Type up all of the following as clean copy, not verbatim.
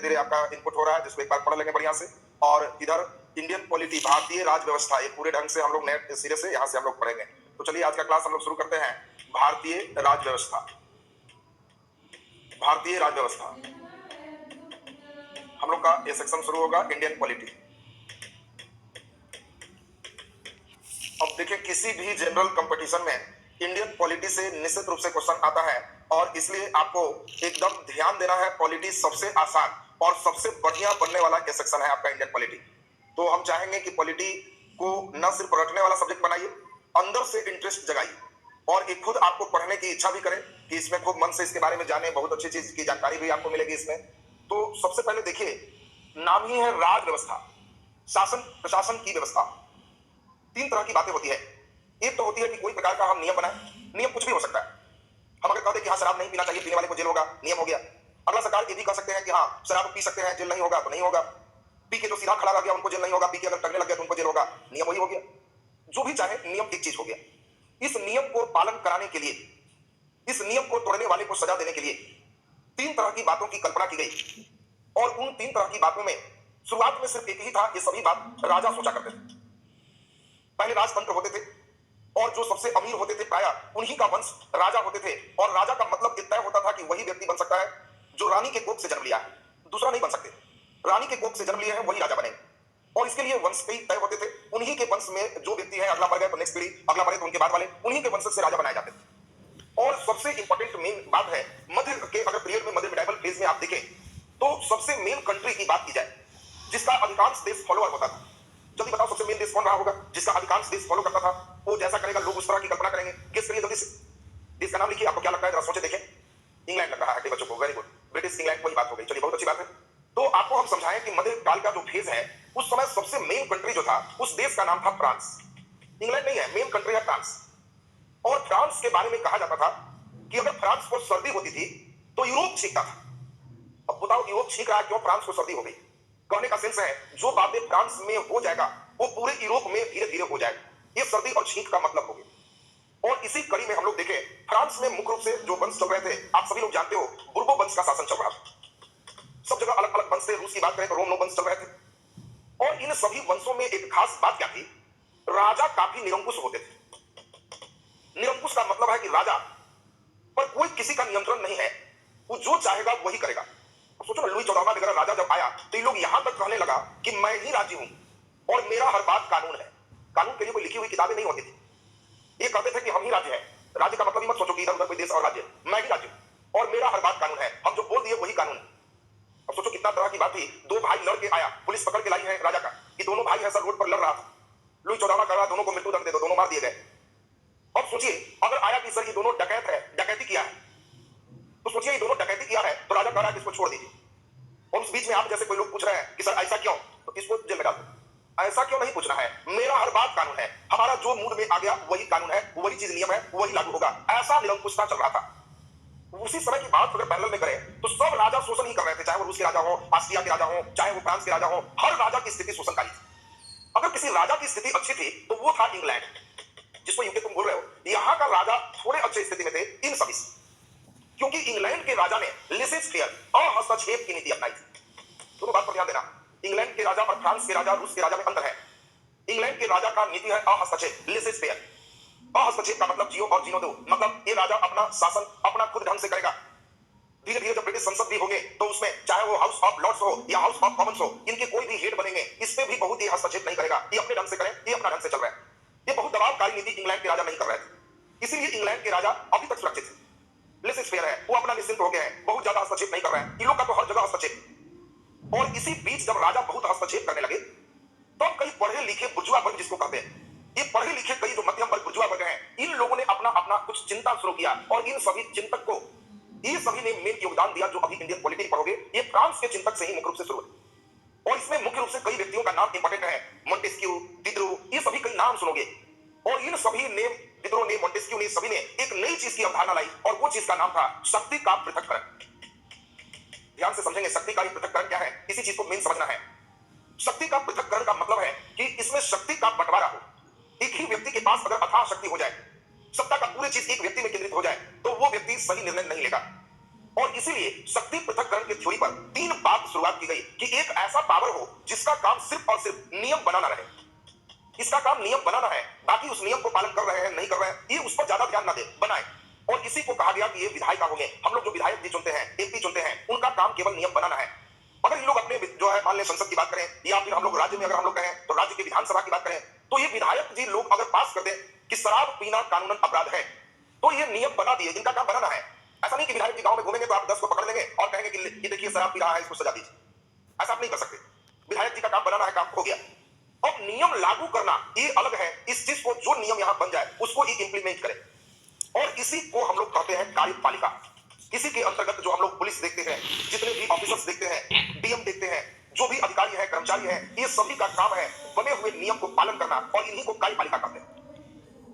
धीरे आपका इनपुट हो रहा है, जिसको एक बार पढ़ लेंगे बढ़िया से। और इधर इंडियन पॉलिटी, भारतीय राज व्यवस्था, ये पूरे ढंग से हम लोग नए सिरे से यहाँ से हम लोग पढ़ेंगे। तो चलिए आज का क्लास हम लोग शुरू करते हैं। भारतीय राज व्यवस्था, भारतीय राज व्यवस्था हम लोग का ये सेक्शन शुरू होगा, इंडियन पॉलिटी। अब देखिए, किसी भी जनरल कंपटीशन में इंडियन पॉलिटी से निश्चित रूप से क्वेश्चन आता है, और इसलिए आपको एकदम ध्यान देना है। पॉलिटी सबसे आसान और सबसे बढ़िया बनने वाला ये सेक्शन है आपका इंडियन पॉलिटी। तो हम चाहेंगे कि पॉलिटी को न सिर्फ रटने वाला सब्जेक्ट बनाइए, अंदर से इंटरेस्ट जगाइए, और एक खुद आपको पढ़ने की इच्छा भी करें कि इसमें खूब मन से इसके बारे में जाने, बहुत अच्छी चीज की जानकारी भी आपको मिलेगी इसमें। तो सबसे पहले देखिए, नाम ही है राज व्यवस्था, शासन प्रशासन की व्यवस्था। तीन तरह की बातें होती है। एक तो होती है कि कोई प्रकार का हम नियम बनाएं, नियम कुछ भी हो सकता है। हम अगर कहते हैं कि हाँ शराब नहीं पीना चाहिए, पीने वाले को जेल होगा, नियम हो गया। अगला सरकार ये भी कह सकते हैं कि हाँ शराब पी सकते हैं, जेल नहीं होगा तो नहीं होगा। पी के जो सीधा खड़ा रह गया उनको जेल नहीं होगा, पी के अगर टंगने लग गया तो उनको जेल होगा, नियम वही हो गया। जो भी चाहे नियम एक चीज हो गया। इस नियम को पालन कराने के लिए, इस नियम को तोड़ने वाले को सजा देने के लिए तीन तरह की बातों की कल्पना की गई, और उन तीन तरह की बातों में शुरुआत में सिर्फ एक ही था। ये सभी बात राजा सोचा करते थे। पहले राजतंत्र होते थे, और जो सबसे अमीर होते थे प्रायः उन्हीं का वंश राजा होते थे, और राजा का मतलब ये तय होता था कि वही व्यक्ति बन सकता है जो रानी के कोख से जन्म लिया है, दूसरा नहीं बन सकते। रानी के कोख से जन्म लिए हैं वही राजा बनेंगे, और इसके लिए वंश कई तय होते थे। उन्हीं के वंश में जो व्यक्ति है, अगला बढ़ गए तो नेक्स्ट पीढ़ी, अगला बढ़े तो उनके बाद वाले, उन्हीं के वंश से राजा बनाए जाते थे। और सबसे इंपॉर्टेंट मेन बात है, मध्य के अगर पीरियड में, मध्य मिडाइवल फेज में आप देखें तो सबसे मेन कंट्री की बात की जाए जिसका अधिकांश देश फॉलोअर होता था। जल्दी बताओ सबसे मेन देश कौन रहा होगा जिसका अधिकांश देश फॉलो करता था? वो जैसा करेगा लोग उस तरह की कल्पना करेंगे। गेस करिए जल्दी से, देश का नाम लिखिए। आपको क्या लगता है, जरा सोचे देखें। इंग्लैंड लग रहा है बच्चों को, वेरी गुड, ब्रिटिश इंग्लैंड, वही बात हो गई। चलिए बहुत अच्छी बात है। तो आपको हम समझाएं कि मध्य काल का जो फेज है, उस समय सबसे मेन कंट्री जो था, उस देश का नाम था फ्रांस। इंग्लैंड नहीं है, मेन कंट्री है फ्रांस। और फ्रांस के बारे में कहा जाता था कि अगर फ्रांस को सर्दी होती थी तो यूरोप छींकता था। अब बताओ यूरोप छींक रहा है, क्यों फ्रांस को सर्दी हो गई? कहने का सेंस है, जो बातें फ्रांस में हो जाएगा वो पूरे यूरोप में धीरे धीरे हो जाएगा। ये सर्दी और छींक का मतलब हो गया। और इसी कड़ी में हम लोग देखें, फ्रांस में मुख्य रूप से जो वंश चल रहे थे, आप सभी लोग जानते हो, बुर्बो वंश का शासन चल रहा था। सब जगह अलग अलग वंश थे। रूस की बात करें तो रोमनो वंश चल रहे थे। और इन सभी वंशों में एक खास बात क्या थी, राजा काफी निरंकुश होते थे। निरंकुश का मतलब है कि राजा पर कोई किसी का नियंत्रण नहीं है, वो जो चाहेगा वही करेगा। सोचो ना, लुई 14वां वगैरह राजा जब आया तो ये लोग यहां तक कहने लगा कि मैं ही राज्य हूं और मेरा हर बात कानून है। कानून के लिए कोई लिखी हुई किताबें नहीं होती थी। ये कहते थे कि हम ही राज्य है। राज्य का मतलब ही मत सोचो कि इधर उधर कोई देश और राज्य, मैं ही राज्य हूं और मेरा हर बात कानून है, हम जो बोल दिए वही कानून है। अब सोचो कितना तरह की बात थी। दो भाई लड़के आया, पुलिस पकड़ के लाई है राजा का कि दोनों भाई ऐसा रोड पर लड़ रहा था, लुई 14वां कर रहा, दोनों को मृत्यु दंड दे दो, दोनों मार दिए गए। अब सोचिए, अगर आया कि सर ये दोनों डकैत है, डकैती किया है, तो सोचिए ये दोनों डकैती किया है तो राजा कह रहा है कि इसको छोड़ दीजिए। और उस बीच में आप जैसे कोई लोग पूछ रहे हैं कि सर ऐसा क्यों, तो इसको जेल में डाल दो। ऐसा क्यों नहीं पूछना है, मेरा हर बात कानून है, हमारा जो मूड में आ गया वही कानून है, वही चीज नियम है, वही लागू होगा। ऐसा निरंकुशता चल रहा था। उसी समय की बात अगर पैरेलल में करें तो सब राजा शोषण ही कर रहे थे, चाहे वो रूस के राजा हो, ऑस्ट्रिया के राजा हो, चाहे वो फ्रांस के राजा हो, हर राजा की स्थिति शोषणकारी थी। अगर किसी राजा की स्थिति अच्छी थी तो वो था इंग्लैंड, जिसको यूके तुम बोल रहे हो। यहाँ का राजा थोड़े अच्छे स्थिति में थे इन सभी से, क्योंकि इंग्लैंड के राजा ने लेसेस फेयर, अहस्तक्षेप की नीति अपनाई थी। दोनों बात पर ध्यान देना, इंग्लैंड के राजा और फ्रांस के राजा, रूस के राजा में अंतर है। इंग्लैंड के राजा का नीति है अहस्तक्षेप, लेसेस फेयर। अहस्तक्षेप का मतलब जियो और जीनो दो, मतलब ये राजा अपना शासन अपना खुद ढंग से करेगा। धीरे धीरे जब ब्रिटिश संसद भी होंगे तो उसमें चाहे वो हाउस ऑफ लॉर्ड्स हो या हाउस ऑफ कॉमन्स हो, इनके कोई भी हेड बनेंगे, इस पे भी बहुत ही हस्तक्षेप नहीं करेगा। ये अपने ढंग से करें, ये अपना ढंग से चल रहा है। ये बहुत दबावकारी नीति इंग्लैंड के राजा नहीं कर रहे थे, इसीलिए इंग्लैंड के राजा अभी तक सुरक्षित है। लेसेस फेयर है, वो अपना निश्चिंत हो गए हैं, बहुत ज्यादा हस्तक्षेप नहीं कर रहे हैं। इन लोग का तो हर जगह हस्तक्षेप। और इसी बीच जब राजा बहुत हस्तक्षेप करने लगे तब कई पढ़े लिखे बुर्जुआ वर्ग, जिसको कहते हैं, ये पढ़े लिखे कई जो मध्यम वर्ग बुर्जुआ वर्ग हैं, इन लोगों ने अपना अपना कुछ चिंता शुरू किया। और इन सभी चिंतक को, ये सभी ने मेन योगदान दिया। जो अभी इंडियन पॉलिटी पढ़ोगे, ये फ्रांस के चिंतक से ही मुख्य रूप से शुरू है। और इसमें मुख्य रूप से कई व्यक्तियों का नाम इंपॉर्टेंट है, मोंटेस्क्यू, डिडरो, ये सभी कई नाम सुनोगे। और इन सभी ने, डिडरो ने, मोंटेस्क्यू ने, सभी ने एक नई चीज की अवधारणा लाई, और वो चीज का नाम था शक्ति का पृथक्करण। ध्यान से समझेंगे शक्ति का पृथक्करण क्या है, इसी चीज को मेन समझना है। शक्ति का पृथक्करण का मतलब है कि इसमें शक्ति का बंटवारा हो। एक ही व्यक्ति के पास अगर अथाह शक्ति हो जाए, सत्ता का पूरी चीज एक व्यक्ति में केंद्रित हो जाए, तो वो व्यक्ति सही निर्णय नहीं लेगा। और इसीलिए शक्ति पृथक्करण की थ्योरी पर 3 बात शुरुआत की गई कि एक ऐसा पावर हो जिसका काम सिर्फ और सिर्फ नियम बनाना रहे। इसका काम नियम बनाना है, बाकी उस नियम को पालन कर रहे हैं नहीं कर रहे हैं, ये उस पर ज्यादा ध्यान ना दे, बनाए। और इसी को कहा गया कि ये विधायिका होंगे। हम लोग जो विधायक भी चुनते हैं, एमपी चुनते हैं, उनका काम केवल नियम बनाना है। अगर इन लोग अपने जो है मान ले संसद की बात करें, या फिर हम लोग राज्य में अगर हम लोग कहें तो राज्य की विधानसभा की बात करें, तो ये विधायक जी लोग अगर पास कर दें कि शराब पीना कानूनन अपराध है, तो ये नियम बना दिए, इनका काम बनाना है। ऐसा नहीं कि विधायक जी गांव में घूमेंगे तो आप 10 को पकड़ लेंगे और कहेंगे कि ये देखिए शराब पी रहा है, इसको सजा दीजिए। ऐसा आप नहीं कर सकते। विधायक जी का काम बनाना है, काम हो गया। अब नियम लागू करना ये अलग है। इस चीज को जो नियम यहां बन जाए उसको ही इंप्लीमेंट करें, और इसी को हम लोग कहते हैं कार्यपालिका। इसी के अंतर्गत जो हम लोग पुलिस देखते हैं, जितने भी ऑफिसर्स देखते हैं, डीएम देखते हैं, जो भी अधिकारी है, कर्मचारी है, ये सभी का काम है बने हुए नियम को पालन करना, और इन्हीं को कार्यपालिका कहते हैं।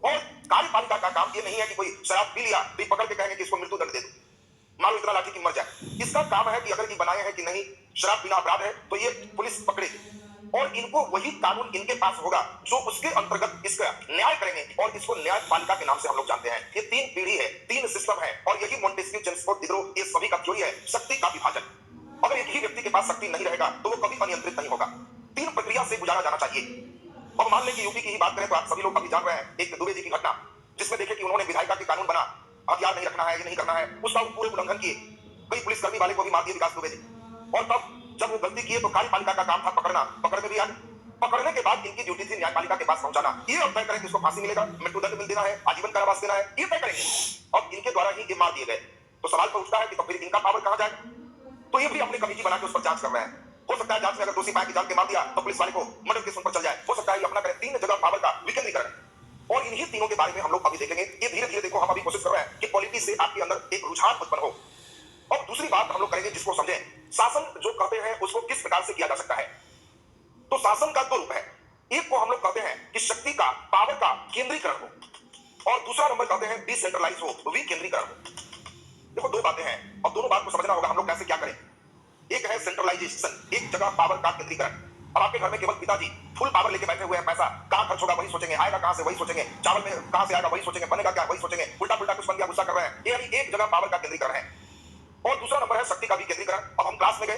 और कार्यपालिका का काम ये नहीं है कि कोई शराब पी लिया तो पकड़ के कहेंगे कि इसको मृत्यु दंड दे दो, मारो इतना लाठी की मर जाए। इसका काम है कि अगर ये बनाए हैं कि नहीं शराब पीना अपराध है, तो ये पुलिस पकड़ेगी, और इनको वही कानून इनके पास होगा जो उसके अंतर्गत इसका न्याय करेंगे, और इसको न्यायपालिका के नाम से हम लोग जानते हैं। ये 3 पीढ़ी है, 3 सिस्टम है, और यही मोंटेस्क्यू, चेम्सफोर्ड, दिदरो, ये सभी का थ्योरी है, शक्ति का विभाजन। अगर एक ही व्यक्ति के पास शक्ति नहीं रहेगा तो वो कभी अनियंत्रित नहीं होगा। 3 प्रक्रिया से गुजारा जाना चाहिए। अब मान लें कि यूपी की ही बात करें तो आप सभी लोग अभी जान रहे हैं एक दुबे जी की घटना, जिसमें देखे कि उन्होंने विधायिका के कानून बना, हथियार नहीं रखना है, ये नहीं करना है, उसका पूरे उल्लंघन किए, कई पुलिसकर्मी वाले को भी मार दिए विकास दुबे जी। और तब जब वो गलती किए तो कार्यपालिका का काम था पकड़ना, पकड़ में भी आए। पकड़ने के बाद इनकी ड्यूटी थी न्यायपालिका के पास पहुंचाना। ये अब तय करें कि इसको फांसी मिलेगा, मृत्यु दंड मिल देना है, आजीवन कारावास देना है, ये तय करेंगे। अब इनके द्वारा ही ये मार दिए गए, तो सवाल तो उठता है कि तो फिर इनका पावर कहां जाए? तो ये भी अपनी कमेटी बना के उस पर जांच कर रहे हैं। हो सकता है जांच में अगर दोषी पाए कि जान के मार दिया तो पुलिस वाले को मर्डर केस उन पर चल जाए। हो सकता है ये अपना करें। 3 जगह पावर का विकेंद्रीकरण, और इन्हीं तीनों के बारे में हम लोग अभी देखेंगे। ये धीरे धीरे देखो हम अभी कोशिश कर रहे हैं कि पॉलिटिक्स से आपके अंदर एक रुझान उत्पन्न हो। और दूसरी बात हम लोग करेंगे जिसको समझें, शासन जो कहते हैं उसको किस प्रकार से किया जा सकता है। तो शासन का 2 रूप है। एक को हम लोग कहते हैं कि शक्ति का, पावर का केंद्रीकरण हो, और दूसरा नंबर कहते हैं डिसेंट्रलाइज हो, विकेंद्रीकरण हो। देखो 2 बातें हैं, और दोनों बात को समझना होगा हम लोग कैसे क्या करें। एक है सेंट्रलाइजेशन, एक जगह पावर का केंद्रीकरण। अब आपके घर में केवल पिताजी फुल पावर लेके बैठे हुए हैं, पैसा कहां खर्च होगा वही सोचेंगे, आएगा कहां से वही सोचेंगे, चावल में कहां से आएगा वही सोचेंगे, बनेगा क्या वही सोचेंगे, उल्टा पुल्टा कुछ बन गया गुस्सा कर रहे हैं। ये यानी एक जगह पावर का केंद्रीकरण है। और दूसरा नंबर है शक्ति का विकेंद्रीकरण। अब हम क्लास में गए,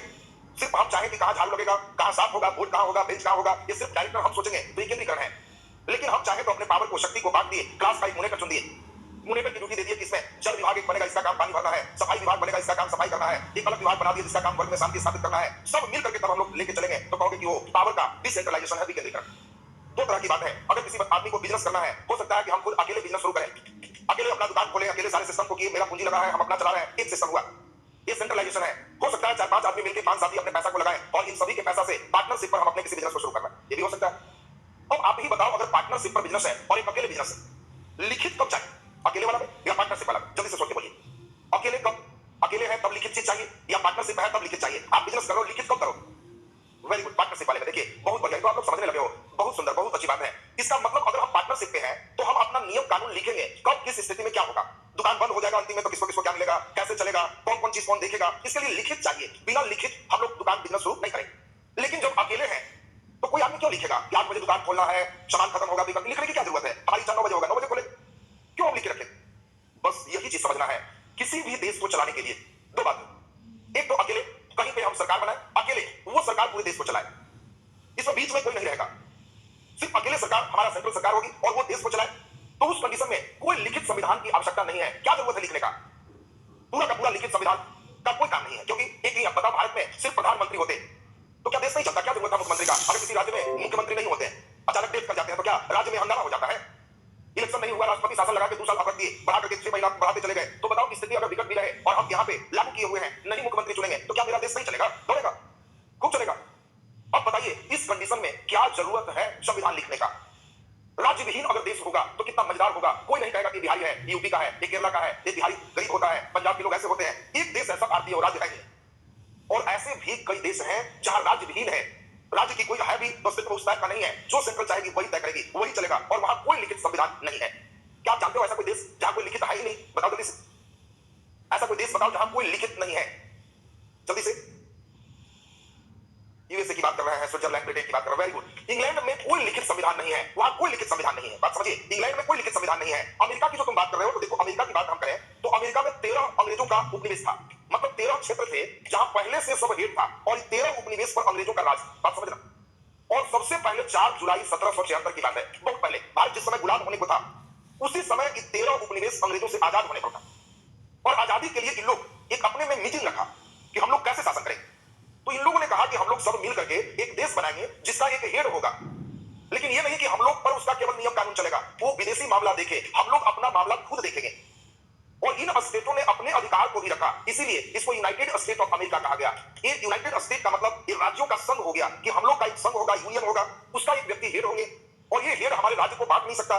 सिर्फ हम चाहें कि कहां झाड़ू लगेगा, कहां साफ होगा, बोर्ड कहां होगा, बेंच कहां होगा, ये सिर्फ डायरेक्टर हम सोचेंगे तो ये केंद्रीकरण है। लेकिन हम चाहे तो अपने पावर को, शक्ति को बांट दिए, क्लास का एक मुनेटर चुन दिए, मुनेटर की ड्यूटी दे दिए कि इसमें जल विभाग एक बनेगा, इसका काम पानी भरना है, सफाई विभाग बनेगा, इसका काम सफाई करना है, एक अलग विभाग बना दिया जिसका काम वर्ग में शांति स्थापित करना है। सब मिल करके तब हम लोग लेके चलेंगे तो कहोगे कि वो पावर का डिसेंट्रलाइजेशन है, विकेंद्रीकरण। 2 तरह की बात है। अगर किसी आदमी को बिजनेस करना है, हो सकता है कि हम खुद अकेले बिजनेस शुरू करें, अकेले अपना दुकान खोलें, अकेले सारे सिस्टम को किए, मेरा पूंजी लगा है, हम अपना चला रहे हैं, एक सिस्टम हुआ, ये सेंट्रलाइजेशन है। हो सकता है 4-5 आदमी मिलकर 5 साथी अपने पैसा को लगाएं और इन सभी के पैसा से पार्टनरशिप पर हम अपने किसी बिजनेस को शुरू करना, ये भी हो सकता है। अब आप ही बताओ, अगर पार्टनरशिप पर बिजनेस है और एक अकेले बिजनेस है, लिखित कब चाहिए, अकेले वाला में या पार्टनरशिप वाला? जल्दी से सोच के बोलिए। अकेले कब? अकेले है तब लिखित चीज चाहिए, या पार्टनरशिप है तब लिखित चाहिए? आप बिजनेस करो लिखित कब करो? वेरी गुड, पार्टनरशिप वाले में देखिए बहुत बढ़िया, तो आप लोग समझने लगे हो, बहुत सुंदर, बहुत अच्छी बात है। इसका मतलब अगर हम पार्टनरशिप पे हैं तो हम अपना नियम कानून लिखेंगे, कब किस स्थिति में क्या होगा, दुकान बंद हो जाएगा अंतिम में तो किसको किसको क्या मिलेगा, कैसे चलेगा, कौन कौन चीज कौन देखेगा, इसके लिए लिखित चाहिए। बिना लिखित हम लोग दुकान बिजनेस शुरू नहीं करेंगे। लेकिन जब अकेले हैं तो कोई आदमी क्यों लिखेगा कि 8 बजे दुकान खोलना है, सामान खत्म होगा, लिखने की क्या जरूरत है, हमारी 9 बजे होगा, 9 बजे खोले, क्यों हम लिख के रखें? बस यही चीज समझना है। किसी भी देश को चलाने के लिए 2 बात, एक तो अकेले कहीं पे हम सरकार बनाए, अकेले वो सरकार पूरे देश को चलाए, इसमें बीच में कोई नहीं रहेगा, सिर्फ अकेले सरकार, हमारा सेंट्रल सरकार होगी और वो देश को चलाए। तो उस कंडीशन में कोई लिखित संविधान की आवश्यकता नहीं है। क्या जरूरत है लिखने का? पूरा का पूरा लिखित संविधान का कोई काम नहीं है, क्योंकि एक ही पता, भारत में सिर्फ प्रधानमंत्री होते तो क्या देश नहीं चलता? क्या जरूरत है मुख्यमंत्री का? अगर किसी राज्य में मुख्यमंत्री नहीं होते, अचानक डेथ कर जाते हैं, तो क्या राज्य में हंगामा हो जाता है? इलेक्शन नहीं हुआ, राष्ट्रपति शासन लगा के 2 साल अवधि दिए, बढ़ा करके 6 महीना बढ़ाते चले गए, तो बताओ स्थिति अगर विकट भी रहे और हम यहाँ पे लागू किए हुए हैं, नहीं मुख्यमंत्री चुनेंगे, तो क्या मेरा देश नहीं चलेगा? दौड़ेगा, खूब चलेगा। अब बताइए इस कंडीशन में क्या जरूरत है संविधान लिखने का? राज्य विहीन अगर देश होगा तो कितना मजेदार होगा। कोई नहीं कहेगा कि बिहारी है, ये यूपी का है, ये केरला का है, ये बिहारी गरीब होता है, पंजाब के लोग ऐसे होते हैं। एक देश ऐसा भारतीय और राज्य है नहीं। और ऐसे भी कई देश हैं जहां राज्य विहीन है, राज्य की कोई है भी तो सिर्फ उस टाइप का नहीं है, जो सेंट्रल चाहेगी वही तय करेगी, वही चलेगा, और वहां कोई लिखित संविधान नहीं है। क्या आप जानते हो ऐसा कोई देश जहां कोई लिखित है ही नहीं? बताओ जल्दी से, ऐसा कोई देश बताओ जहां कोई लिखित नहीं है, जल्दी से। यूएसए की बात कर रहे हैं, स्विट्जरलैंड, ब्रिटेन की बात कर रहे हैं, वेरी गुड। इंग्लैंड में कोई लिखित संविधान नहीं है, वहां कोई लिखित संविधान नहीं है। बात समझिए, इंग्लैंड में कोई लिखित संविधान नहीं है। अमेरिका की जो तुम बात कर रहे हो, तो देखो अमेरिका की बात हम करें तो अमेरिका में 13 अंग्रेजों का उपनिवेश था। मतलब 13 क्षेत्र थे जहां पहले से सब हेड था और 13 उपनिवेश पर अंग्रेजों का राज। बात समझना। और सबसे पहले 4 जुलाई 1776 की बात है, बहुत पहले भारत जिस समय गुलाम होने को था, उसी समय ये 13 उपनिवेश अंग्रेजों से आजाद होने को था। और आजादी के लिए इन लोग एक अपने में मीटिंग रखा कि हम लोग कैसे शासन करें। तो इन लोगों ने कहा कि हम लोग सब मिल करके एक देश बनाएंगे जिसका एक हेड होगा, लेकिन ये नहीं कि हम लोग पर उसका केवल नियम कानून चलेगा, वो विदेशी मामला देखे, हम लोग अपना मामला खुद देखेंगे। और इन स्टेटों ने अपने अधिकार को भी रखा, इसीलिए इसको यूनाइटेड स्टेट ऑफ अमेरिका कहा गया। ये यूनाइटेड स्टेट का मतलब ये राज्यों का संघ हो गया कि हम लोग का एक संघ होगा, यूनियन होगा, उसका एक व्यक्ति हेड होंगे और ये हेड हमारे राज्य को बांट नहीं सकता,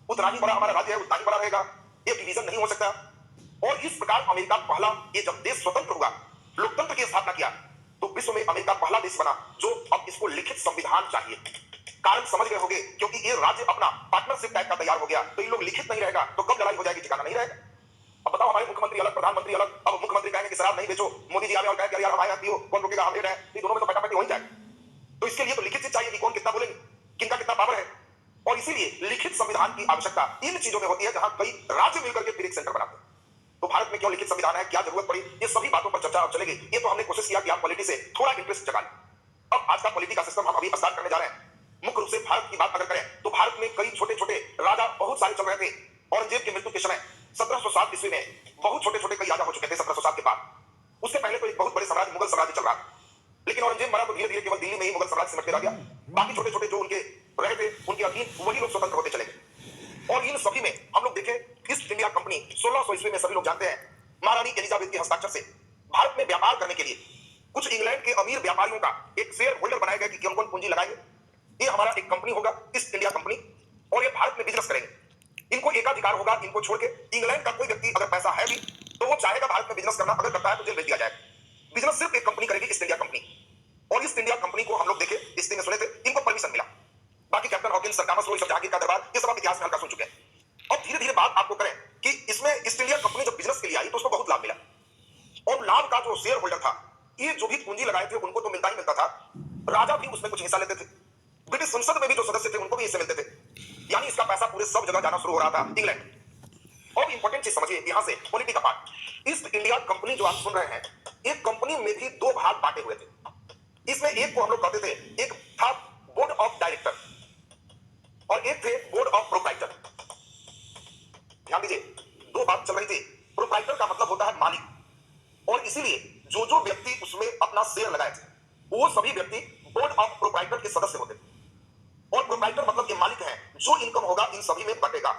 उतना ही बड़ा हमारा राज्य है उतना ही बड़ा रहेगा, ये डिवीजन नहीं हो सकता। और इस प्रकार अमेरिका पहला, ये जब देश स्वतंत्र हुआ, लोकतंत्र की स्थापना किया, तो विश्व में अमेरिका पहला देश बना जो अब इसको लिखित संविधान चाहिए। कारण समझ गए होंगे, क्योंकि ये राज्य अपना पार्टनरशिप टाइप का तैयार हो गया, तो इन लोग लिखित नहीं रहेगा तो कब लड़ाई हो जाएगी ठिकाना नहीं रहेगा। अब बताओ, हमारे मुख्यमंत्री अलग, प्रधानमंत्री अलग, अब मुख्यमंत्री कहेंगे कि शराब नहीं बेचो, मोदी जी आवे और कहे यार हम आए पियो, कौन रोकेगा, हम हेड है, ये दोनों में तो फटाफट हो ही जाएगा। तो इसके लिए तो लिखित चीज चाहिए कि कौन कितना बोलेंगे, किनका कितना पावर है। और इसीलिए लिखित संविधान की आवश्यकता इन चीजों में होती है जहां कई राज्य मिलकर के फिर एक सेंटर बनाते हैं। तो भारत में क्यों लिखित संविधान है, क्या जरूरत पड़ी, ये सभी बातों पर चर्चा अब चलेगी। ये तो हमने कोशिश किया कि आप पॉलिटी से थोड़ा इंटरेस्ट जगा लें। अब आज का पॉलिटी का सिस्टम हम अभी स्टार्ट करने जा रहे हैं। मुख्य रूप से भारत की बात अगर करें तो भारत में कई छोटे छोटे राजा बहुत सारे चल रहे थे। औरंगजेब की मृत्यु के समय 1707 ईस्वी में बहुत छोटे छोटे कई राजा हो चुके थे 1707 के बाद। उससे पहले तो एक बहुत बड़े साम्राज्य मुगल साम्राज्य चल रहा था, लेकिन औरंगजेब मरा तो धीरे धीरे केवल दिल्ली में ही मुगल साम्राज्य सिमट के रह गया। बाकी छोटे छोटे जो उनके रहे थे उनके अधीन वही लोग स्वतंत्र होते चले गए। और इन सभी में हम लोग देखें, ईस्ट इंडिया कंपनी 1600 ईस्वी में सभी लोग जानते हैं महारानी एलिजाबेथ के हस्ताक्षर से भारत में व्यापार करने के लिए कुछ इंग्लैंड के अमीर व्यापारियों का एक शेयर होल्डर बनाया गया कि कौन कौन पूंजी लगाएंगे। ये हमारा एक कंपनी होगा ईस्ट इंडिया कंपनी, और ये भारत में बिजनेस करेंगे। इनको एकाधिकार होगा, इनको छोड़ के इंग्लैंड का कोई व्यक्ति अगर पैसा है भी तो वो चाहेगा भारत में बिजनेस करना, अगर करता है तो जेल भेज दिया जाएगा। बिजनेस सिर्फ एक कंपनी करेगी, ईस्ट इंडिया कंपनी। और ईस्ट इंडिया कंपनी को हम लोग देखे, हिस्ट्री में सुने थे, इनको परमिशन मिला। बाकी कैप्टन हॉकिंस, सर थॉमस लो, सब जहांगीर का दरबार, ये सब आप इतिहास में हल्का सुन चुके हैं। और धीरे धीरे बात आपको करें कि इसमें ईस्ट इंडिया कंपनी जब बिजनेस के लिए आई तो उसको बहुत लाभ मिला। और लाभ का जो शेयर होल्डर था, ये जो भी पूंजी लगाए थे उनको तो मिलता ही मिलता था, राजा भी उसमें कुछ हिस्सा लेते थे, ब्रिटिश संसद में भी जो सदस्य थे उनको भी हिस्से मिलते थे। यानी इसका पैसा पूरे सब जगह जाना शुरू हो रहा था, इंग्लैंड। और इंपॉर्टेंट चीज समझिए यहां से पॉलिटी का पार्ट, ईस्ट इंडिया कंपनी जो आप सुन रहे हैं, एक कंपनी में भी दो भाग बांटे हुए थे। इसमें एक को हम लोग कहते थे, एक था बोर्ड ऑफ डायरेक्टर और एक थे बोर्ड ऑफ प्रोप्राइटर। ध्यान दीजिए, दो बात चल रही थी। प्रोप्राइटर का मतलब होता है मालिक, और इसीलिए जो जो व्यक्ति उसमें अपना शेयर लगाए थे वो सभी व्यक्ति बोर्ड ऑफ प्रोप्राइटर के सदस्य होते थे। और प्रोप्राइटर मतलब ये मालिक है, जो इनकम होगा इन सभी में बटेगा।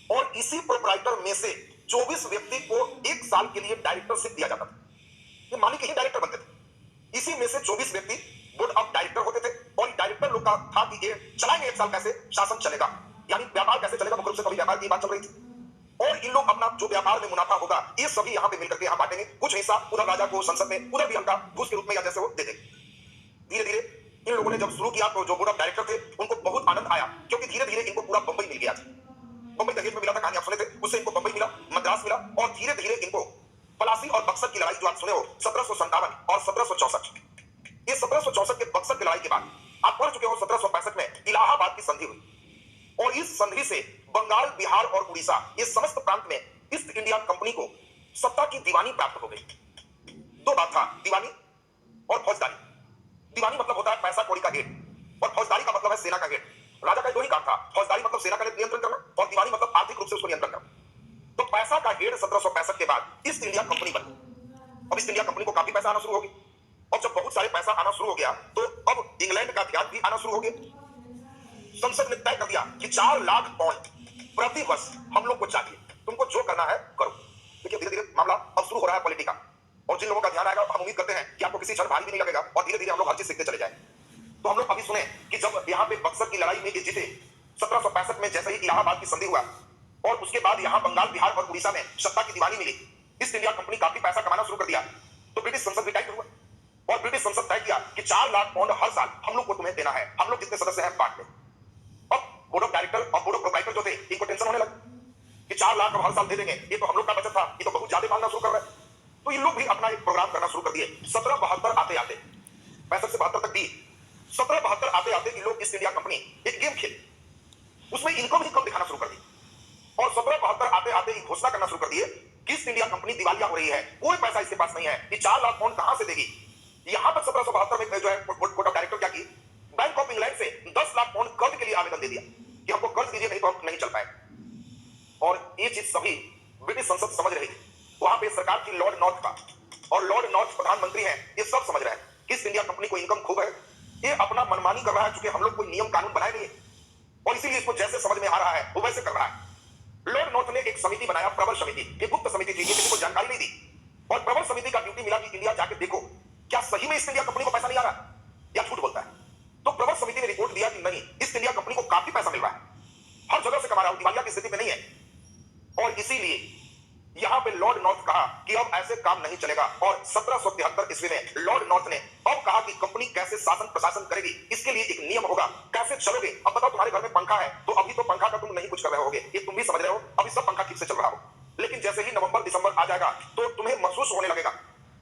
और इसी प्रोप्राइटर में से 24 व्यक्ति को एक साल के लिए डायरेक्टरशिप दिया जाता था। ये मालिक ही डायरेक्टर बनते थे। इसी में से 24 व्यक्ति बोर्ड ऑफ डायरेक्टर होते थे। और डायरेक्टर लोग का था कि ये चलाएंगे एक साल कैसे शासन चलेगा, यानी व्यापार कैसे चलेगा, मुख्य रूप से कभी व्यापार की बात चल रही थी। और इन लोग अपना जो व्यापार में मुनाफा होगा ये सभी यहां पे मिलकर के यहां बांटेंगे। कुछ हिस्सा उधर राजा को संसद में, उधर भी हल्का घूस के रूप में या जैसे वो दे देंगे। धीरे धीरे इन लोगों ने जब शुरू किया तो जो बोर्ड ऑफ डायरेक्टर थे उनको बहुत आनंद आया, क्योंकि धीरे धीरे इनको पूरा बंबई मिल गया था। बंबई दहेज में मिला था, कहानी आप सुने थे, उससे इनको बंबई मिला, मद्रास मिला। और धीरे धीरे इनको पलासी और बक्सर की लड़ाई जो आप सुने हो 1757 और 1764, ये 1764 के बक्सर की लड़ाई के बाद आप पढ़ चुके हो 1765 में इलाहाबाद की संधि हुई। और इस संधि से बंगाल, बिहार और उड़ीसा ये समस्त प्रांत में ईस्ट इंडिया कंपनी को सत्ता की दीवानी प्राप्त हो गई। दो बात था, दीवानी और फौजदारी। दीवानी मतलब होता है पैसा कौड़ी का हेड, और फौजदारी का मतलब है सेना का हेड। राजा का दो ही काम था, फौजदारी मतलब सेना का नियंत्रण करना, और दीवानी मतलब आर्थिक रूप से उसको नियंत्रण करना। तो पैसा का हेड 1765 के बाद ईस्ट इंडिया कंपनी बनी। अब ईस्ट इंडिया कंपनी को काफी पैसा आना शुरू हो गया। और जब बहुत सारे पैसा आना शुरू हो गया तो अब इंग्लैंड का ध्यान भी आना शुरू हो गया। संसद ने तय कर दिया कि 4 लाख पाउंड प्रति वर्ष हम लोग को चाहिए, तुमको जो करना है करो। देखिए धीरे धीरे मामला अब शुरू हो रहा है पॉलिटी का। और जिन लोगों का ध्यान आएगा, हम उम्मीद करते हैं कि आपको किसी क्षण भारी भी नहीं लगेगा, और धीरे धीरे हम लोग हर चीज सीखते चले जाए। तो हम लोग अभी सुने कि जब यहाँ पे बक्सर की लड़ाई में ये जीते 1765 में, जैसे ही इलाहाबाद की संधि हुआ और उसके बाद यहाँ बंगाल, बिहार और उड़ीसा में सत्ता की दीवानी मिली, ईस्ट इंडिया कंपनी काफी पैसा कमाना शुरू कर दिया। तो ब्रिटिश संसद भी टाइट हुआ और ब्रिटिश संसद तय किया कि 4 लाख पाउंड हर साल हम लोग को तुम्हें देना है, हम लोग जितने सदस्य हैं बांट लें। अब बोर्ड ऑफ डायरेक्टर और बोर्ड ऑफ प्रोप्राइटर जो थे इनको टेंशन होने लगा कि 4 लाख अब हर साल दे देंगे, ये तो हम लोग का बचत था, ये तो बहुत ज्यादा मांगना शुरू कर रहा है। तो इन लोग भी अपना एक प्रोग्राम करना शुरू कर दिए। 1772 आते आते 65 से 72 तक दी, 1772 आते आते इन लोग ईस्ट इंडिया कंपनी एक गेम खेली, उसमें इनकम ही कम दिखाना शुरू कर दी। और 1772 आते आते घोषणा करना शुरू कर दिए ईस्ट इंडिया कंपनी दिवालिया हो रही है, कोई पैसा इसके पास नहीं है, ये 4 लाख पाउंड कहां से देगी? यहां तक 1772 में जो है कोर्ट ऑफ डायरेक्टर क्या की, बैंक ऑफ इंग्लैंड से 10 लाख पाउंड कर्ज के लिए आवेदन दे दिया कि हमको कर्ज दीजिए, नहीं तो हम नहीं चल पाए। और ये चीज सभी ब्रिटिश संसद समझ रही थी, वहां पे सरकार की लॉर्ड नॉर्थ का और लॉर्ड नॉर्थ प्रधानमंत्री हैं, ये सब समझ रहे हैं कि ईस्ट इंडिया कंपनी को इनकम खूब है, ये अपना मनमानी कर रहा है, क्योंकि हम लोग कोई नियम कानून बनाए नहीं है और इसीलिए इसको जैसे समझ में आ रहा है वो वैसे कर रहा है। लॉर्ड नॉर्थ ने एक समिति बनाया, प्रवर समिति, ये गुप्त समिति थी, किसी को जानकारी नहीं दी, और प्रवर समिति का ड्यूटी मिला कि इंडिया जाके देखो क्या सही में ईस्ट इंडिया कंपनी को पैसा नहीं आ रहा या झूठ बोलता है। तो प्रवर समिति ने रिपोर्ट दिया कि नहीं, ईस्ट इंडिया कंपनी को काफी पैसा मिल रहा है, हर जगह से कमा रहा है, दिवालिया की स्थिति में नहीं है। और इसीलिए यहां पे लॉर्ड नॉर्थ कहा कि अब ऐसे काम नहीं चलेगा, और 1773 ईस्वी में लॉर्ड नॉर्थ ने अब कहा कि कंपनी कैसे शासन प्रशासन करेगी, इसके लिए एक नियम होगा, कैसे चलोगे। अब बताओ, तुम्हारे घर में पंखा है तो अभी तो पंखा का तुम नहीं कुछ कर रहे होगे, ये तुम भी समझ रहे हो, अभी सब पंखा ठीक से चल रहा हो, लेकिन जैसे ही नवंबर दिसंबर आ जाएगा तो तुम्हें महसूस होने लगेगा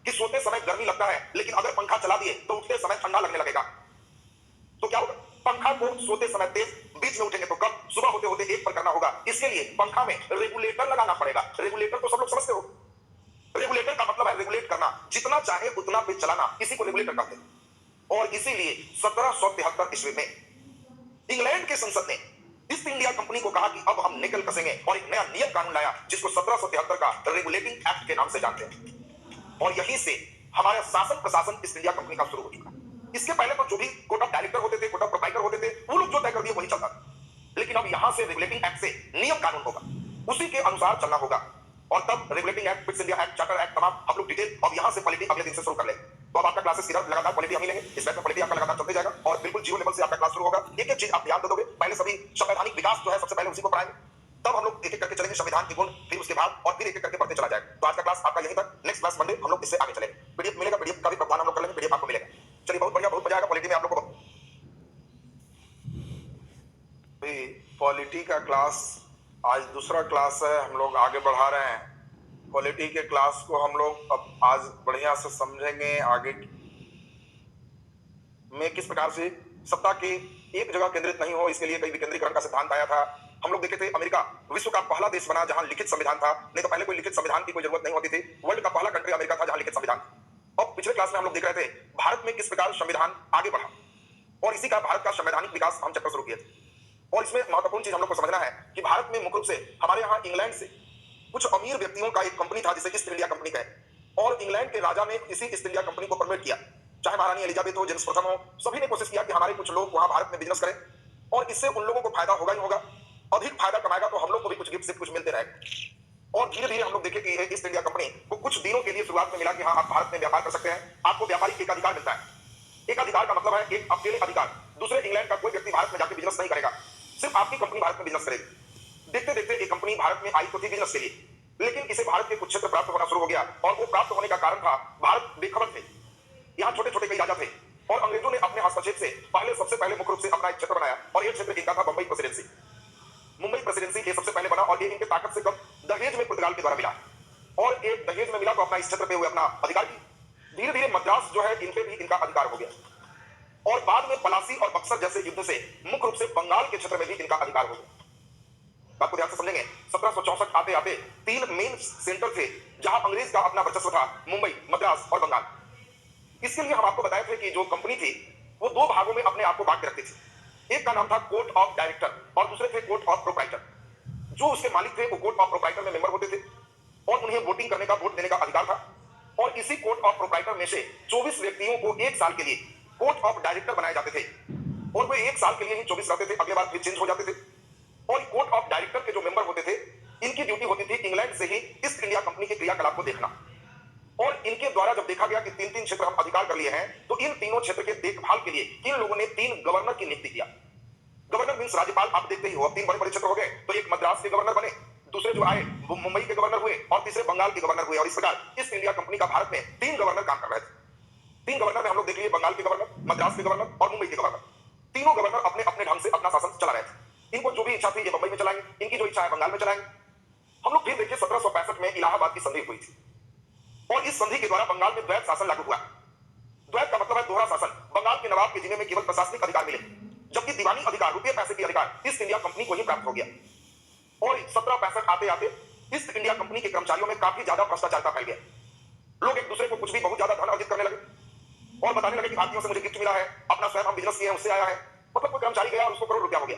कि सोते समय गर्मी लगता है, लेकिन अगर पंखा चला दिए तो उठते समय ठंडा लगने लगेगा। तो क्या होगा, पंखा को सोते समय तेज, बीच में उठेंगे तो कम, सुबह होते होते एक पर करना होगा। इसके लिए पंखा में रेगुलेटर लगाना पड़ेगा। रेगुलेटर तो सब लोग समझते हो, रेगुलेटर का मतलब है रेगुलेट करना, जितना चाहे उतना पे चलाना, इसी को रेगुलेटर कहते हैं। और इसीलिए 1773 ईस्वी में इंग्लैंड के संसद ने ईस्ट इंडिया कंपनी को कहा कि अब हम निकल कसेंगे, और एक नया नियम कानून लाया जिसको 1773 का रेगुलेटिंग एक्ट के नाम से जानते हैं। और यहीं से हमारा शासन प्रशासन ईस्ट इंडिया कंपनी का शुरू हो चुका। इसके पहले तो जो भी कोर्ट ऑफ डायरेक्टर होते थे, कोर्ट ऑफ प्रोप्राइटर होते थे, वो लोग जो तय कर दिए वही चलता था, लेकिन अब यहां से रेगुलेटिंग एक्ट से नियम कानून होगा, उसी के अनुसार चलना होगा। और तब regulating act, fix India act, charter act, तमाम हम लोग डिटेल अब यहां से पॉलिटी अगले दिन से शुरू कर ले। तो अब आपका क्लासेस इधर लगातार पॉलिटी हम ही लेंगे, इस बैच में पॉलिटी आपका लगातार चलते जाएगा, और बिल्कुल जीरो लेवल से आपका क्लास शुरू होगा। एक एक चीज आप ध्यान दे दोगे, पहले सभी संवैधानिक विकास जो है सबसे पहले उसी को पढ़ाएंगे, तब हम लोग एक एक करके चलेंगे संविधान के गुण, फिर उसके बाद और फिर एक एक करके पढ़ते चला जाएगा। तो आज का क्लास आपका यहीं तक, नेक्स्ट क्लास मंडे हम लोग इससे आगे चलेंगे। पीडीएफ मिलेगा, पीडीएफ का भी प्रावधान हम लोग कर लेंगे, पीडीएफ आपको मिलेगा। चलिए, बहुत बढ़िया, बहुत मजा आएगा पॉलिटी में आप लोग को। पॉलिटी का क्लास आज दूसरा क्लास है, हम लोग आगे बढ़ा रहे हैं। पॉलिटी के क्लास को हम लोग अब आज बढ़िया से समझेंगे आगे में किस प्रकार से सत्ता की एक जगह केंद्रित नहीं हो, इसके लिए कई विकेंद्रीकरण का सिद्धांत आया था। हम लोग देखे थे अमेरिका विश्व का पहला देश बना जहां लिखित संविधान था, नहीं तो पहले कोई लिखित संविधान की कोई जरूरत नहीं होती थी। वर्ल्ड का पहला कंट्री अमेरिका था जहां लिखित संविधान। अब पिछले क्लास में हम लोग देख रहे थे भारत में किस प्रकार संविधान आगे बढ़ा, और इसी का भारत का संवैधानिक विकास हम चक्कर शुरू किए थे। और इसमें महत्वपूर्ण चीज हम लोग को समझना है कि भारत में मुख्य रूप से हमारे यहाँ इंग्लैंड से कुछ अमीर व्यक्तियों का एक कंपनी था जिसे ईस्ट इंडिया कंपनी कहे, और इंग्लैंड के राजा ने इसी ईस्ट इंडिया कंपनी को परमिट किया, चाहे महारानी एलिजाबेथ हो, जेम्स प्रथम हो, सभी ने कोशिश किया कि हमारे कुछ लोग वहां भारत में बिजनेस करें, और इससे उन लोगों को फायदा होगा ही होगा, अधिक फायदा कमाएगा तो हम लोग को भी कुछ गिफ्ट से कुछ मिलते रहेगा। और धीरे धीरे हम लोग देखे कि ईस्ट इंडिया कंपनी को कुछ दिनों के लिए शुरुआत में मिला कि हाँ, आप भारत में व्यापार कर सकते हैं, आपको व्यापारिक एक अधिकार मिलता है। एक अधिकार का मतलब है एक अकेले अधिकार, दूसरे इंग्लैंड का कोई व्यक्ति भारत में जाकर बिजनेस नहीं करेगा, सिर्फ आपकी कंपनी भारत में बिजनेस करेगी। देखते देखते एक कंपनी भारत में आई तो थी बिजनेस के लिए, लेकिन इसे भारत के कुछ क्षेत्र प्राप्त होना शुरू हो गया, और वो प्राप्त होने का कारण था भारत बेखबर थे। यहाँ छोटे छोटे कई राजा थे, और अंग्रेजों ने अपने हस्तक्षेप से सबसे पहले मुख्य रूप से अपना एक क्षेत्र बनाया, और ये क्षेत्र इनका था बंबई प्रेसिडेंसी। मुंबई प्रेसिडेंसी ये सबसे पहले बना, और ये इनके ताकत से कम दहेज में पुर्तगाल के द्वारा मिला, और एक दहेज में मिला तो अपना इस क्षेत्र पे हुए अपना अधिकार की। धीरे धीरे मद्रास जो है इन पे भी इनका अधिकार हो गया, और बाद में पलासी और बक्सर जैसे युद्ध से मुख्य रूप से बंगाल के क्षेत्र में भी इनका अधिकार हो गया। बात को ध्यान से समझेंगे, 1764 आते आते 3 मेन सेंटर थे जहां अंग्रेज का अपना वर्चस्व था, मुंबई, मद्रास और बंगाल। इसके लिए हम आपको बताए थे कि जो कंपनी थी वो 2 भागों में अपने आप को बांट के रखती थी। एक का नाम था कोर्ट ऑफ डायरेक्टर, और दूसरे थे कोर्ट ऑफ प्रोप्राइटर। जो उसके मालिक थे वो कोर्ट ऑफ प्रोप्राइटर में मेंबर होते थे, और उन्हें वोटिंग करने का, वोट देने का अधिकार था। और इसी कोर्ट ऑफ प्रोप्राइटर में से 24 व्यक्तियों को 1 साल के लिए कोर्ट ऑफ डायरेक्टर बनाए जाते थे, और वे 1 साल के लिए ही 24 रहते थे, अगले बार फिर चेंज हो जाते थे। और कोर्ट ऑफ डायरेक्टर के जो मेंबर होते थे, इनकी ड्यूटी होती थी इंग्लैंड से ही ईस्ट इंडिया कंपनी के क्रियाकलाप को देखना, और इनके द्वारा जब देखा गया कि 3-3 क्षेत्र हम अधिकार कर लिए हैं, तो इन तीनों क्षेत्र के देखभाल के लिए इन लोगों ने 3 गवर्नर की नियुक्ति किया। गवर्नर मींस राज्यपाल, आप देखते ही हो, अब 3 बड़े बड़े क्षेत्र हो गए, तो एक मद्रास के गवर्नर बने, दूसरे जो आए वो मुंबई के गवर्नर हुए, और तीसरे बंगाल के गवर्नर हुए। और इस प्रकार ईस्ट इंडिया कंपनी का भारत में 3 गवर्नर काम कर रहे थे। 3 गवर्नर में हम लोग देख लिए, बंगाल के गवर्नर, मद्रास के गवर्नर और मुंबई के गवर्नर। तीनों गवर्नर अपने अपने ढंग से अपना शासन चला रहे थे। इनको जो भी इच्छा थी ये मुंबई में चलाएंगे, इनकी जो इच्छा है बंगाल में चलाएंगे। हम लोग फिर देखिए 1765 में इलाहाबाद की संधि हुई थी, और इस संधि के द्वारा बंगाल में द्वैत शासन लागू हुआ। द्वैत का मतलब है दोहरा शासन। बंगाल के नवाब के जिले में केवल प्रशासनिक अधिकार मिले, जबकि दीवानी अधिकार, रुपये पैसे के अधिकार ईस्ट इंडिया कंपनी को ही प्राप्त हो गया। और 1765 आते आते ईस्ट इंडिया कंपनी के कर्मचारियों में काफी ज्यादा भ्रष्टाचार फैल गया। लोग एक दूसरे को कुछ भी बहुत ज्यादा धन अर्जित करने लगे और बताने लगे कि भारतीयों से मुझे गिफ्ट मिला है, अपना स्वयं हम बिजनेस किए हैं उससे आया है। मतलब कोई कर्मचारी गया और उसको करोड़ रुपया हो गया,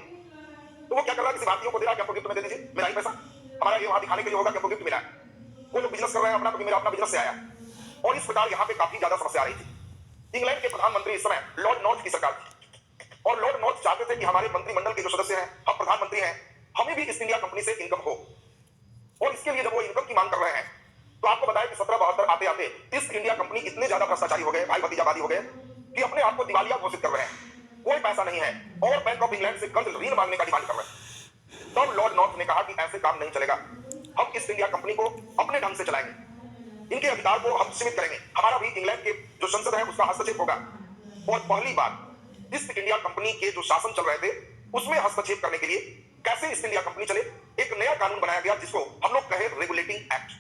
तो वो क्या कर रहा है, किसी भारतीयों को दे रहा है कि आपको गिफ्ट में दे दीजिए, मेरा ही पैसा, हमारा ये वहां दिखाने के लिए होगा कि आपको गिफ्ट मिला है। वो लोग बिजनेस कर रहे हैं अपना, तो मेरा अपना बिजनेस से आया। और इस प्रकार यहाँ पे काफी ज्यादा समस्या आ रही थी। इंग्लैंड के प्रधानमंत्री इस समय लॉर्ड नॉर्थ की सरकार थी और लॉर्ड नॉर्थ चाहते थे कि हमारे मंत्रिमंडल के जो सदस्य हैं, हम प्रधानमंत्री हैं, हमें भी ईस्ट इंडिया कंपनी से इनकम हो। और इसके लिए जब वो इनकम की मांग कर रहे हैं, तो आपको बताया कि 1772 आते आते ईस्ट इंडिया कंपनी इतने ज्यादा भ्रष्टाचारी हो गए, भाई भतीजावादी हो गए कि अपने आप को दिवालिया घोषित कर रहे हैं। कोई पैसा नहीं है और बैंक ऑफ इंग्लैंड से कर्ज ऋण मांगने का डिमांड कर रहे हैं। तब लॉर्ड नॉर्थ ने कहा कि ऐसे काम नहीं चलेगा, हम ईस्ट इंडिया कंपनी को अपने ढंग से चलाएंगे, इनके अधिकार को हम सीमित करेंगे, हमारा भी इंग्लैंड के जो संसद है उसका हस्तक्षेप होगा। और पहली बार ईस्ट इंडिया कंपनी के जो शासन चल रहे थे उसमें हस्तक्षेप करने के लिए कैसे ईस्ट इंडिया कंपनी चले, एक नया कानून बनाया गया जिसको हम लोग कहे रेगुलेटिंग एक्ट।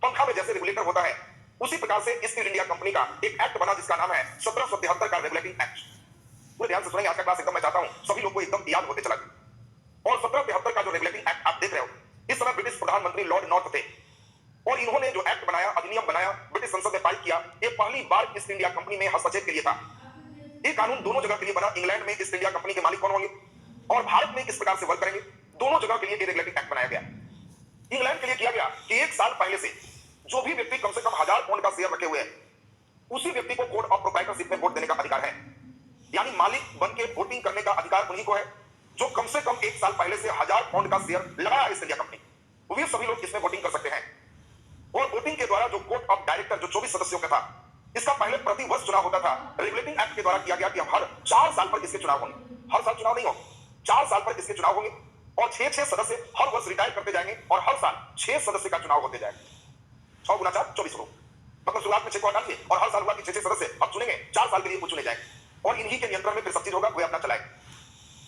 पंखा में जैसे रेगुलेटर होता है उसी प्रकार से ईस्ट इंडिया कंपनी का एक एक्ट बना जिसका नाम है 1773 का रेगुलेटिंग एक्ट। पूरे ध्यान से सुनेंगे, आज का क्लास एकदम मैं चाहता हूं सभी लोग को एकदम याद होते चला जाए। और 1773 का जो रेगुलेटिंग एक्ट आप देख रहे हो, इस समय ब्रिटिश प्रधानमंत्री लॉर्ड नॉर्थ थे और इन्होंने जो एक्ट बनाया, अधिनियम बनाया, ब्रिटिश संसद में पारित किया, ये पहली बार ईस्ट इंडिया कंपनी में हस्तक्षेप के लिए था। ये कानून दोनों जगह के लिए बना, इंग्लैंड में ईस्ट इंडिया कंपनी के मालिक कौन होंगे और भारत में किस प्रकार से वर्क करेंगे, दोनों जगह के लिए रेगुलेटिंग एक्ट बनाया गया। इंग्लैंड के लिए किया गया कि एक साल पहले से जो भी व्यक्ति कम से कम 1000 पाउंड का शेयर रखे हुए है, उसी व्यक्ति को कोड ऑफ प्रोप्राइटरशिप में वोट देने का अधिकार है। यानी मालिक बन के वोटिंग करने का अधिकार उन्हीं को है जो कम से कम एक साल पहले से 1000 पाउंड का शेयर लगाया ईस्ट इंडिया कंपनी, वे सभी लोग इसमें वोटिंग कर सकते हैं। और वोटिंग के द्वारा जो कोर्ट ऑफ डायरेक्टर जो 24 सदस्यों का था, इसका पहले प्रति वर्ष चुनाव होता था। रेगुलेटिंग एक्ट के द्वारा किया गया कि अब हर 4 साल पर इसके चुनाव होंगे, हर साल चुनाव नहीं हो, 4 साल पर इसके चुनाव होंगे और 6-6 सदस्य हर वर्ष रिटायर करते जाएंगे और हर साल 6 सदस्य का चुनाव होते जाएगा। 6 गुना 4 24 लोग, मतलब शुरुआत में 6 को हटा दिए और हर साल हुआ कि 6-6 सदस्य अब चुनेंगे, 4 साल के लिए वो चुने जाएंगे और इन्हीं के नियंत्रण में फिर सब चीज होगा, वे अपना चलाएंगे।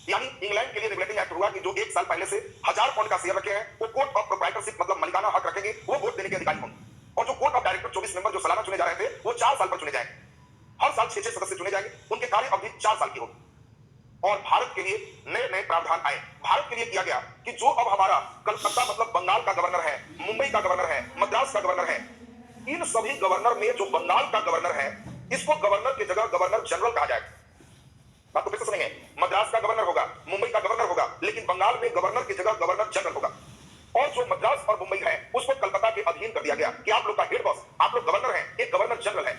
यानी इंग्लैंड के लिए रेगुलेटिंग एक्ट हुआ कि जो एक साल पहले से 1000 पाउंड का शेयर रखे हैं वो कोर्ट ऑफ प्रोप्राइटरशिप मतलब मालिकाना हक रखेंगे, वो वोट देने के अधिकारी होंगे। और जो कोर्ट ऑफ डायरेक्टर 24 मेंबर जो सालाना चुने जा रहे थे वो 4 साल पर चुने जाएंगे, हर साल 6-6 सदस्य चुने जाएंगे, उनके कार्य अवधि 4 साल की होगी। और भारत के लिए नए नए प्रावधान आए। भारत के लिए किया गया कि जो अब हमारा कलकत्ता मतलब बंगाल का गवर्नर है, मुंबई का गवर्नर है, मद्रास का गवर्नर है, इन सभी गवर्नर में जो बंगाल का गवर्नर है इसको गवर्नर की जगह गवर्नर जनरल कहा जाएगा। बात तो फिर से सुनेंगे, मद्रास का गवर्नर होगा, मुंबई का गवर्नर होगा, लेकिन बंगाल में गवर्नर की जगह गवर्नर जनरल होगा। और जो मद्रास और मुंबई है उसको कलकत्ता के अधीन कर दिया गया कि आप लोग का हेड बॉस, आप लोग गवर्नर हैं, एक गवर्नर जनरल है।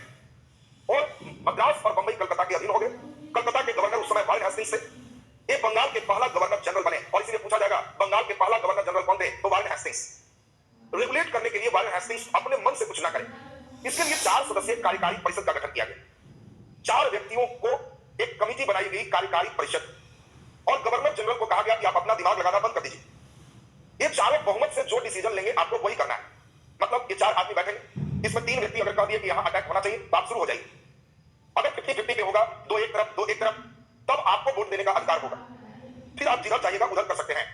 और मद्रास और मुंबई कलकत्ता के अधीन हो गए। कलकत्ता के गवर्नर उस समय वारेन हेस्टिंग्स थे, ये बंगाल के पहला गवर्नर जनरल बने और इसीलिए पूछा जाएगा बंगाल के पहला गवर्नर जनरल कौन थे, तो वारेन हेस्टिंग्स। रेगुलेट करने के लिए वारेन हेस्टिंग्स अपने मन से कुछ ना करें, इसके लिए 4 सदस्यीय कार्यकारी परिषद का गठन किया गया। 4 व्यक्तियों को एक कमेटी बनाई गई कार्यकारी परिषद और गवर्नर जनरल को कहा गया कि आप अपना दिमाग लगाना बंद कर दीजिए, ये चारों बहुमत से जो डिसीजन लेंगे आपको वही करना है। मतलब ये 4 आदमी बैठेंगे, इसमें 3 व्यक्ति अगर कह दिए कि यहां अटैक होना चाहिए, बात शुरू हो जाएगी। अगर 50-50 पे होगा, दो एक तरफ, तब आपको वोट देने का अधिकार होगा, फिर आप जिधर चाहिएगा उधर कर सकते हैं।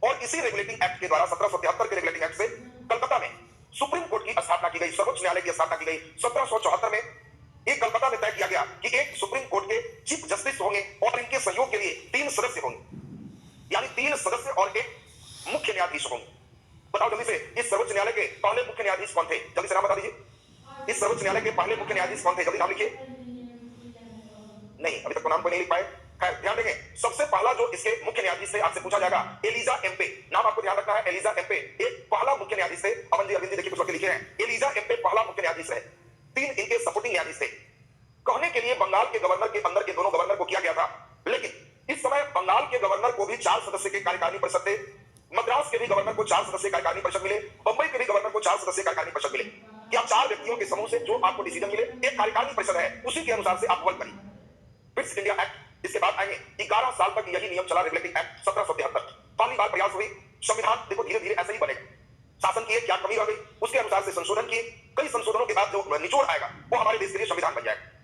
और इसी रेगुलेटिंग एक्ट के द्वारा 1773 के रेगुलेटिंग एक्ट से कलकत्ता में सुप्रीम कोर्ट की स्थापना की गई, सर्वोच्च न्यायालय की स्थापना की गई। 1774 में एक कलकत्ता में तय किया गया कि एक सुप्रीम कोर्ट के चीफ जस्टिस होंगे और इनके सहयोग के लिए 3 सदस्य होंगे, यानी 3 सदस्य और एक मुख्य न्यायाधीश होंगे। बताओ जल्दी से, इस सर्वोच्च न्यायालय के पहले मुख्य न्यायाधीश कौन थे, जल्दी से नाम बता दीजिए। इस सर्वोच्च न्यायालय के पहले मुख्य न्यायाधीश कौन थे, जल्दी नाम लिखिए। नहीं, अभी तक तो नाम कोई नहीं लिख पाए। खैर ध्यान देंगे, सबसे पहला जो इसके मुख्य न्यायाधीश से आपसे पूछा जाएगा, एलिजा एम्पे, नाम आपको ध्यान रखना है, एलिजा एम्पे एक पहला मुख्य न्यायाधीश थे। अमन जी, अरविंद जी देखिए कुछ लिखे हैं, एलिजा एम्पे पहला मुख्य न्यायाधीश है, 3 इनके सपोर्टिंग न्यायाधीश थे। कहने के लिए बंगाल के गवर्नर के अंदर के दोनों गवर्नर को किया गया था, लेकिन इस समय बंगाल के गवर्नर को भी 4 सदस्य के कार्यकारिणी परिषद थे, मद्रास के भी गवर्नर को 4 सदस्य कार्यकारिणी परिषद मिले, बंबई के भी गवर्नर को 4 सदस्य कार्यकारिणी परिषद मिले। क्या 4 व्यक्तियों के समूह से जो आपको डिसीजन मिले, एक कार्यकारिणी परिषद है, उसी के अनुसार से आप वर्क करिए। ब्रिटिश इंडिया एक्ट, इसके बाद आएंगे 11 साल तक यही नियम चला, रेगुलेटिंग एक्ट 1773। पहली बार प्रयास हुई, संविधान देखो धीरे धीरे ऐसे ही बनेगा, शासन की क्या कमी रह गई उसके अनुसार से संशोधन किए, कई संशोधनों के बाद जो निचोड़ आएगा वो हमारे देश के लिए संविधान बन जाएगा।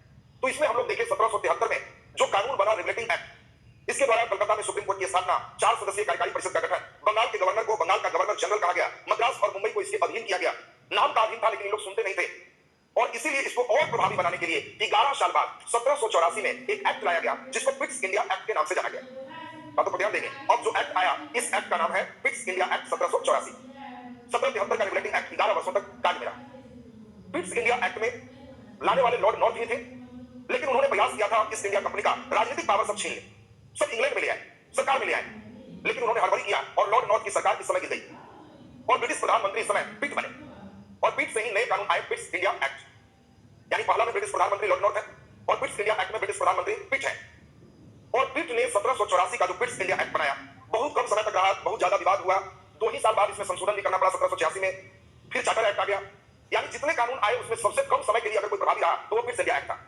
तो इसमें हम लोग देखें 1773 में जो कानून बना रेगुलेटिंग एक्ट, इसके द्वारा कलकत्ता में सुप्रीम कोर्ट की स्थापना, 4 सदस्यीय कार्यकारी परिषद का गठन, बंगाल के गवर्नर को बंगाल का गवर्नर जनरल कहा गया, मद्रास और मुंबई को इसके अधीन किया गया। नाम का अधीन था लेकिन लोग सुनते नहीं थे और इसीलिए इसको और प्रभावी बनाने के लिए 11 साल बाद 1784 में एक एक्ट लाया गया जिसको पिट्स इंडिया एक्ट के नाम से जाना गया। बातों पर ध्यान देंगे, अब जो एक्ट आया इस एक्ट का नाम है पिट्स इंडिया एक्ट 1784। 1773 का रेगुलेटिंग एक्ट 11 वर्षों तक काज में रहा। पिट्स इंडिया एक्ट में लाने वाले लॉर्ड नॉर्थ ही थे, लेकिन उन्होंने प्रयास किया था ईस्ट इंडिया कंपनी का राजनीतिक पावर सब छीन ले, सब इंग्लैंड में ले आए, सरकार में ले आए, लेकिन उन्होंने हड़बड़ी किया और लॉर्ड नॉर्थ की सरकार इस समय गिर गई और ब्रिटिश प्रधानमंत्री इस समय पिट बने और पिट से ही नए कानून आए, पिट्स इंडिया एक्ट। यानी पहला में ब्रिटिश प्रधानमंत्री लॉर्ड नॉर्थ है और पिट्स इंडिया एक्ट में ब्रिटिश प्रधानमंत्री पिट है। और पिट ने 1784 का जो पिट्स इंडिया एक्ट बनाया, बहुत कम समय तक रहा, बहुत ज्यादा विवाद हुआ, 2 ही साल बाद इसमें संशोधन भी करना पड़ा 1786 में, फिर चार्टर एक्ट आ गया। यानी जितने कानून आए उसमें सबसे कम समय के लिए अगर कोई प्रभावी रहा तो वो पिट्स इंडिया एक्ट था।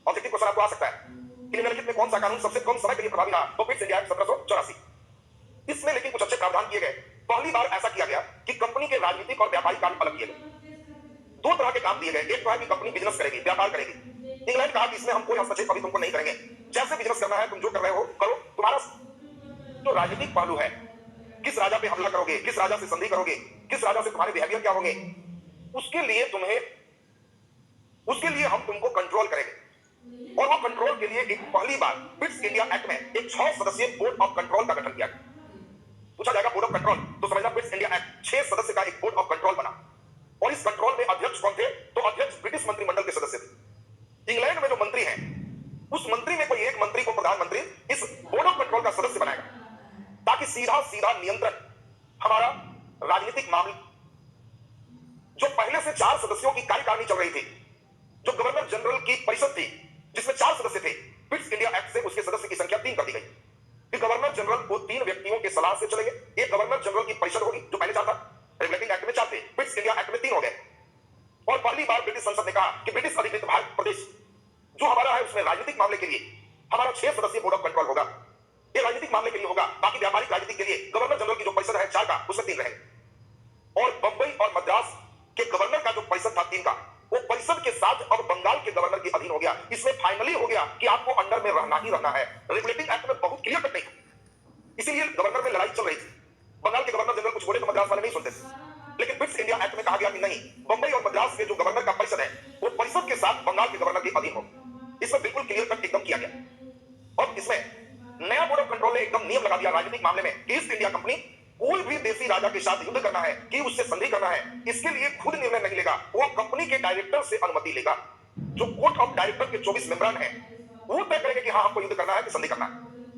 ऑब्जेक्टिव क्वेश्चन आपको आ सकता है कि निम्नलिखित में कौन सा कानून सबसे कम समय के लिए प्रभावी रहा, तो पिट्स इंडिया एक्ट 1784। इसमें लेकिन कुछ अच्छे प्रावधान किए गए। पहली बार ऐसा किया गया कि कंपनी के राजनीतिक और व्यापारिक काम अलग किए गए। 2 तरह के काम दिए गए, एक तो है कि कंपनी बिजनेस करेगी, व्यापार करेगी। इंग्लैंड कहा कि इसमें हम कोई हस्तक्षेप अभी तुमको नहीं करेंगे, जैसे बिजनेस करना है तुम जो कर रहे हो करो, तुम्हारा जो राजनीतिक पहलू है, किस राजा पे हमला करोगे, किस राजा से संधि करोगे, किस राजा से तुम्हारे बिहेवियर क्या होंगे, उसके लिए हम तुमको कंट्रोल करेंगे। और वो कंट्रोल के लिए एक पहली बार पिट्स इंडिया एक्ट में एक 6 सदस्यीय बोर्ड ऑफ कंट्रोल का गठन किया गया। पूछा जाएगा बोर्ड ऑफ कंट्रोल, तो समझना पिट्स इंडिया एक्ट 6 सदस्य का एक बोर्ड ऑफ कंट्रोल बना। और इस कंट्रोल में अध्यक्ष कौन थे, तो अध्यक्ष ब्रिटिश मंत्रिमंडल के सदस्य थे। इंग्लैंड में जो मंत्री हैं, उस मंत्री में कोई एक मंत्री को प्रधानमंत्री इस बोर्ड ऑफ कंट्रोल का सदस्य बनाएगा, ताकि सीधा सीधा नियंत्रण हमारा राजनीतिक मामले, जो पहले से 4 सदस्यों की कार्यकारिणी चल रही थी, जो गवर्नर जनरल की परिषद थी जिसमें 4 सदस्य थे, पिट्स इंडिया एक्ट से उसके सदस्य की संख्या 3 कर दी गई। फिर गवर्नर जनरल को 3 व्यक्तियों के सलाह से चलेंगे, एक गवर्नर जनरल की परिषद होगी जो पहले 4 था, रेगुलेटिंग एक्ट में 4 थे, पिट्स इंडिया एक्ट में 3 हो गए। और पहली बार ब्रिटिश संसद ने कहा कि ब्रिटिश अधिकृत भारत प्रदेश जो हमारा है उसमें राजनीतिक मामले के लिए हमारा 6 सदस्यीय बोर्ड ऑफ कंट्रोल होगा। ये राजनीतिक मामले के लिए होगा, बाकी व्यापारिक राजनीति के लिए गवर्नर जनरल की जो परिषद है 4 का, उसमें 3 रहेंगे। और बंबई और मद्रास के गवर्नर का जो परिषद था 3 का, वो परिषद के साथ अब बंगाल के गवर्नर के अधीन हो गया। इसमें फाइनली हो गया कि आपको अंडर में रहना ही रहना है। रेगुलेटिंग एक्ट में बहुत क्लियर कट नहीं, इसीलिए गवर्नर में लड़ाई चल रही थी। बंगाल के गवर्नर जनरल कुछ बोले तो मद्रास वाले नहीं सुनते थे, लेकिन पिट्स इंडिया एक्ट में कहा गया कि नहीं, बंबई और मद्रास के जो गवर्नर का परिषद है वो परिषद के साथ बंगाल के गवर्नर के अधीन हो। इसमें बिल्कुल क्लियर कट एकदम किया गया। और इसमें नया बोर्ड ऑफ कंट्रोल ने एकदम नियम लगा दिया राजनीतिक मामले में कि ईस्ट इंडिया कंपनी कोई भी देशी राजा के साथ युद्ध करना है कि उससे संधि करना है, इसके लिए खुद निर्णय नहीं लेगा, वो कंपनी के डायरेक्टर से अनुमति लेगा। जो कोर्ट ऑफ डायरेक्टर के 24 मेंबरान हैं, वो तय करेंगे कि हाँ हमको युद्ध करना है कि संधि करना है,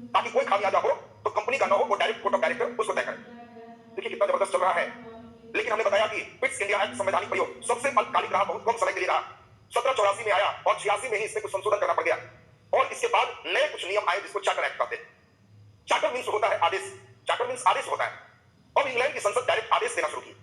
ताकि कोई खामियाजा हो तो कंपनी का ना हो, वो डायरेक्ट कोर्ट ऑफ डायरेक्टर उसको तय करे। देखिए कितना जबरदस्त चल रहा है। लेकिन हमने बताया कि पिट्स इंडिया एक्ट संवैधानिक प्रयोग सबसे अल्पकालिक रहा, बहुत कम समय के लिए रहा। 1784 में आया और 86 में ही इसमें कुछ संशोधन करना पड़ गया और इसके बाद नए कुछ नियम आए जिसको चार्टर एक्ट कहते हैं। चार्टर मीन्स होता है आदेश, चार्टर मीन्स आदेश होता है। अब इंग्लैंड की संसद डायरेक्ट आदेश देना शुरू की।